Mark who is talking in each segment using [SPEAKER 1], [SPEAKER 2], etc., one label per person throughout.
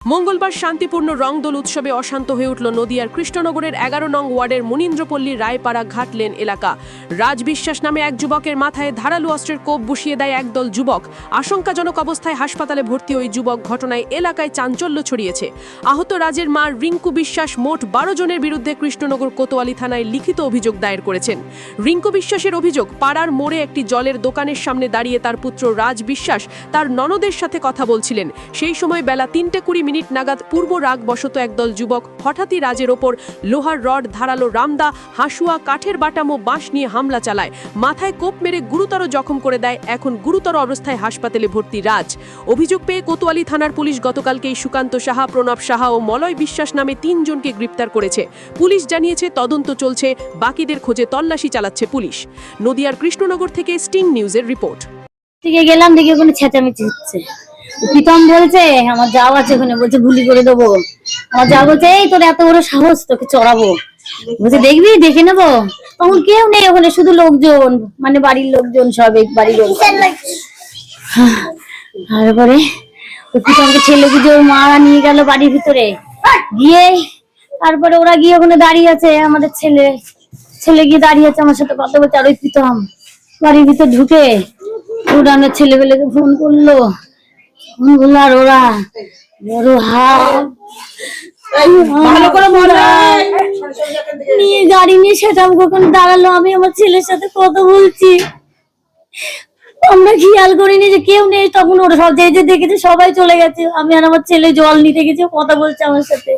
[SPEAKER 1] মঙ্গলবার শান্তিপূর্ণ রংদোল উৎসবে অশান্ত হয়ে উঠল নদিয়ার কৃষ্ণনগরের ১১ নং ওয়ার্ডের মনীন্দ্রপল্লী রায়পাড়া ঘাটলেন এলাকা। রাজ বিশ্বাস নামে এক যুবকের মাথায় ধারালো অস্ত্রের কোপ বসিয়ে দেয় একদল যুবক। আশঙ্কাজনক অবস্থায় হাসপাতালে ভর্তি ওই যুবক ঘটনায় এলাকায় চাঞ্চল্য ছড়িয়েছে। আহত রাজের মা রিঙ্কু বিশ্বাস মোট ১২ জনের বিরুদ্ধে কৃষ্ণনগর কোতোয়ালি থানায় লিখিত অভিযোগ দায়ের করেছেন। রিঙ্কু বিশ্বাসের অভিযোগ, পাড়ার মোড়ে একটি জলের দোকানের সামনে দাঁড়িয়ে তার পুত্র রাজ বিশ্বাস তার ননদের সাথে কথা বলছিলেন। সেই সময় বেলা ৩:২০ মিনিট নাগাদ পূর্ব রাগবশত একদল যুবক হঠাৎই রাজের ওপর লোহার রড, ধারালো রামদা, হাসুয়া, কাঠের বাটাম ও বাঁশ নিয়ে হামলা চালায়। মাথায় কোপ মেরে গুরুতর জখম করে দেয়। এখন গুরুতর অবস্থায় হাসপাতালে ভর্তি রাজ। অভিযোগ পেয়ে কোতোয়ালি থানার পুলিশ গতকালকেই সুকান্ত সাহা, প্রণব সাহা ও মলয় বিশ্বাস নামে ৩ জনকে গ্রেপ্তার করেছে। পুলিশ জানিয়েছে তদন্ত চলছে, বাকিদের খোঁজে তল্লাশি চালাচ্ছে পুলিশ। নদিয়ার কৃষ্ণনগর থেকে স্টিং নিউজের রিপোর্ট।
[SPEAKER 2] গেলাম, দেখি ওখানে চেঁচামেচি হচ্ছে। প্রীতম বলছে আমার যাও আছে ওখানে, বলছে গুলি করে দেবো। আমার যা বলছে এই তোর এত বড় সাহস, তোকে চড়াবো। বলছে দেখবি, দেখে নেবো। তখন কেউ নেই ওখানে, শুধু লোকজন, মানে বাড়ির লোকজন, সব বাড়ির লোকজন। তারপরে প্রীতমকে ছেলে পুজো মারা নিয়ে গেল বাড়ির ভিতরে গিয়ে। তারপরে ওরা গিয়ে ওখানে দাঁড়িয়ে আছে, আমাদের ছেলে গিয়ে দাঁড়িয়ে আছে আমার সাথে কথা বলছে। আর ওই প্রীতম বাড়ির ভিতর ঢুকে উড়ানোর ছেলেবেলেকে ফোন করলো। আর ওরা বড় নিয়ে গাড়ি নিয়ে সেটা ওখানে দাঁড়ালো। আমি আমার ছেলের সাথে কথা বলছি, আমরা খেয়াল করিনি যে কেউ নেই। তখন ওরা সব যে দেখেছে সবাই চলে গেছে। আমি আর আমার ছেলে জল নিতে গেছি, কথা বলছে আমার সাথে।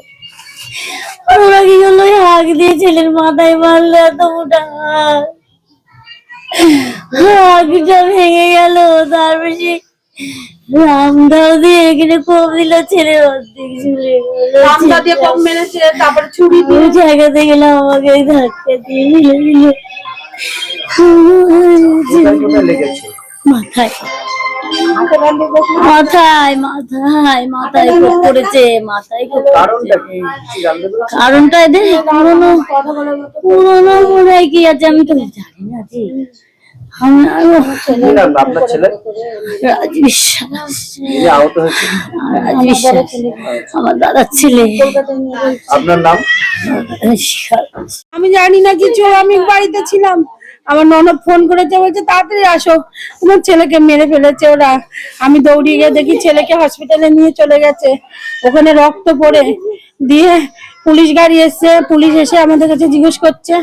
[SPEAKER 2] আর ওরা কি করলো, হাঁক দিয়ে ছেলের মাথায় মারলো। এত মোটা হাঁকটা ভেঙে গেল। তারপরে সে রামদাও দিয়ে এখানে কোপ দিল, ছেলে অর্ধেক ঝুলে রামদা দিয়ে কোপ মেরেছে। তারপর ছুরি দিয়ে জায়গাতে গেলাম, আমাকে ধাক্কা দিয়ে ফেলে দিল মাথায়। মাথায় কোপ করেছে, মাথায় কোপ করেছে। কারণটা এদের পুরোনো মনে হয় কি আছে, আমি তো জানি না। আমার দাদার ছেলে।
[SPEAKER 3] আপনার নাম?
[SPEAKER 4] আমি জানি না কিছু, আমি বাড়িতে ছিলাম। আমার ননদ ফোন করেছে, বলছে তাড়াতাড়ি আসো, তোমার ছেলেকে মেরে ফেলেছে ওরা। আমি দৌড়িয়ে গিয়ে দেখি ছেলেকে হসপিটালে নিয়ে চলে গেছে, ওখানে রক্ত পড়ে। দিয়ে পুলিশ গাড়ি এসছে, পুলিশ এসে আমাদের কাছে জিজ্ঞেস করছে।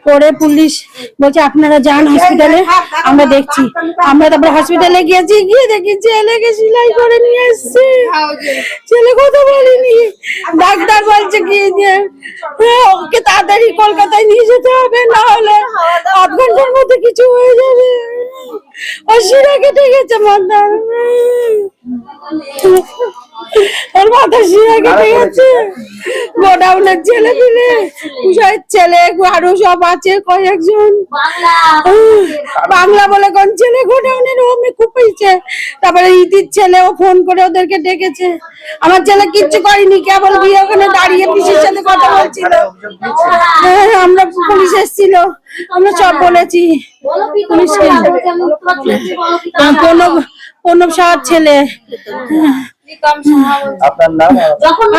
[SPEAKER 4] পরে পুলিশ বলছে আপনারা যান হসপিটালে, আমরা দেখছি। আমরা তারপরে হসপিটালে গিয়েছি, গিয়ে দেখি ছেলেকে সেলাই করে নিয়ে এসছে। ছেলে কথা বলেনি। ডাক্তার বলছে কি যে ওকে তাড়াতাড়ি কলকাতায় নিয়ে যেতে হবে, না হলে ৮ ঘন্টার মধ্যে কিছু হয়ে যাবে। ও শিরা কেটে গেছে মাথা, ওর মাথা শিরা কেটে গেছে। গোডাউনের ছেলে পিলে ছেলে আরো সব আছে কয়েকজন, বাংলা বলে কোন ছেলে গোডাউনের ওমে কুপাইছে। তারপরে ইতির ছেলে ও ফোন করে ওদেরকে ডেকেছে। আমার ছেলে কিচ্ছু করেনি, কেবল গিয়ে ওখানে দাঁড়িয়ে পিসির সাথে কথা বলছিল। আমরা পুলিশ এসেছিল, আমরা সব বলেছি পুলিশকে। প্রণব সাহার ছেলে।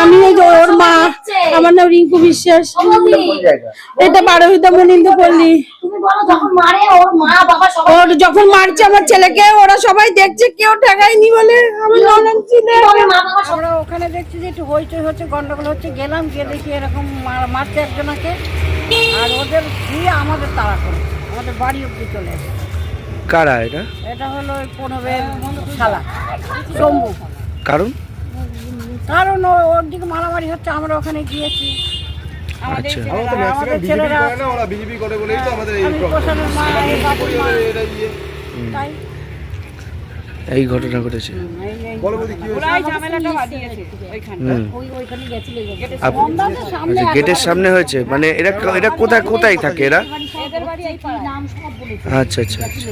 [SPEAKER 4] আমি ওর মা, আমার নাম রিঙ্কু বিশ্বাস। এটা 12 মনীন্দ্রপল্লী। ওর যখন মারছে আমার ছেলেকে, ওরা সবাই দেখছে, কেউ ঠেকায়নি বলে।
[SPEAKER 5] আমরা ওখানে দেখছি যে একটু হইচই হচ্ছে, গন্ডগোল হচ্ছে। গেলাম, গিয়ে দেখি এরকম মারছে একজনকে। আর ওদের দিয়ে আমাদের তাড়া করে আমাদের বাড়ি অব্দি চলে এসে।
[SPEAKER 3] কারা এটা?
[SPEAKER 5] এটা হলো প্রণবের শালা শম্ভু। কারণ ওর দিকে মারামারি হচ্ছে, আমরা ওখানে গিয়েছি। আমাদের ছেলেরা ওরা বিজেপি করে বলেই তো আমাদের
[SPEAKER 3] এই ঘটনা ঘটেছে। গেটের সামনে হয়েছে, মানে এরা কোথায় থাকে এরা? আচ্ছা আচ্ছা আচ্ছা।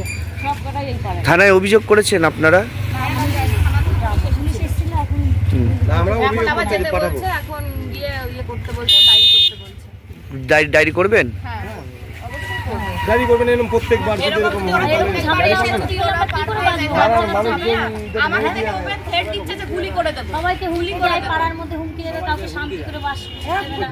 [SPEAKER 3] থানায় অভিযোগ করেছেন আপনারা? ডায়েরি করবেন?
[SPEAKER 6] গাড়ি করবেন এরকম প্রত্যেকবার যদি এরকম হয়
[SPEAKER 2] এরকম
[SPEAKER 6] তাহলে
[SPEAKER 2] ঝামেলা
[SPEAKER 6] গাড়ি
[SPEAKER 2] হচ্ছে,
[SPEAKER 6] করবেন না।
[SPEAKER 2] আমরা কি করে বাঁচবো?
[SPEAKER 6] পাড়ার মানুষজন
[SPEAKER 7] আমার হাতে ওপেন থ্রেট দিচ্ছে যে গুলি করে দেবো।
[SPEAKER 2] সবাইকে হুমকি দেয়, পাড়ার মধ্যে হুমকি দেবে, কাউকে শান্তি করে বাস করতে দেবে না।